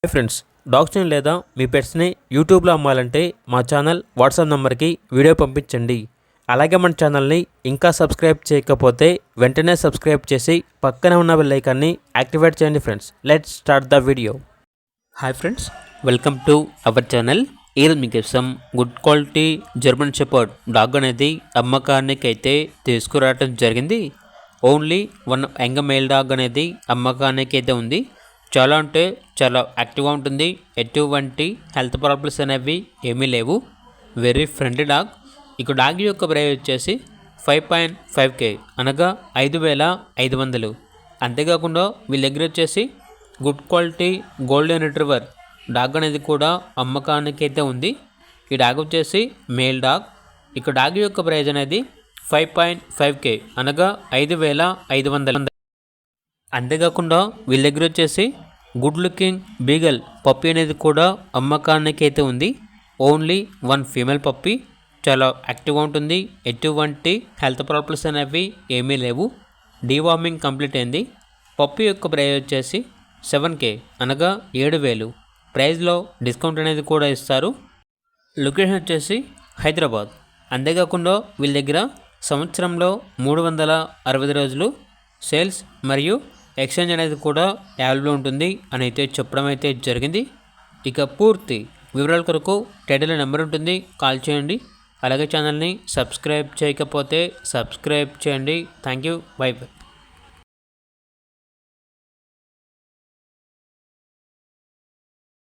Hi friends, డాగ్స్ని లేదా మీ పెట్స్ని యూట్యూబ్లో అమ్మాలంటే మా ఛానల్ వాట్సాప్ నెంబర్కి వీడియో పంపించండి. అలాగే మన ఛానల్ని ఇంకా సబ్స్క్రైబ్ చేయకపోతే వెంటనే సబ్స్క్రైబ్ చేసి పక్కనే ఉన్న బెల్ ఐకాన్ని యాక్టివేట్ చేయండి. Friends, let's start the video. Hi friends, welcome to our channel. ఈరోజు మీకోసం good quality German shepherd dog అనేది అమ్మకానికి అయితే తీసుకురావడం జరిగింది. Only one young male dog అనేది అమ్మకానికి అయితే ఉంది. చాలా అంటే చాలా యాక్టివ్గా ఉంటుంది. ఎటువంటి హెల్త్ ప్రాబ్లమ్స్ అనేవి ఏమీ లేవు. Very friendly dog. ఇక డాగ్ యొక్క ప్రైస్ వచ్చేసి 5.5K అనగా 5,500. అంతేకాకుండా వీళ్ళ దగ్గర వచ్చేసి good quality golden retriever dog అనేది కూడా అమ్మకానికి అయితే ఉంది. ఈ డాగ్ వచ్చేసి మేల్ డాగ్. ఇక డాగ్ యొక్క ప్రైస్ అనేది 5.5K అనగా 5,500. అంతేకాకుండా వీళ్ళ దగ్గర వచ్చేసి గుడ్ లుకింగ్ బీగల్ పప్పీ అనేది కూడా అమ్మకానికి అయితే ఉంది. Only one female puppy. చాలా యాక్టివ్గా ఉంటుంది. ఎటువంటి హెల్త్ ప్రాబ్లమ్స్ అనేవి ఏమీ లేవు. డీవార్మింగ్ కంప్లీట్ అయింది. పప్పీ యొక్క ప్రైస్ వచ్చేసి 7K అనగా 7,000. ప్రైస్లో డిస్కౌంట్ అనేది కూడా ఇస్తారు. లొకేషన్ వచ్చేసి హైదరాబాద్. అంతేకాకుండా వీళ్ళ దగ్గర సంవత్సరంలో 365 రోజులు సేల్స్ మరియు ఎక్స్చేంజ్ అనేది కూడా అవైలబుల్ ఉంటుంది అని అయితే చెప్పడం అయితే జరిగింది. ఇక పూర్తి వివరాల కొరకు టైటిల్ నెంబర్ ఉంటుంది, కాల్ చేయండి. అలాగే ఛానల్ని సబ్స్క్రైబ్ చేయకపోతే సబ్స్క్రైబ్ చేయండి. Thank you. By by.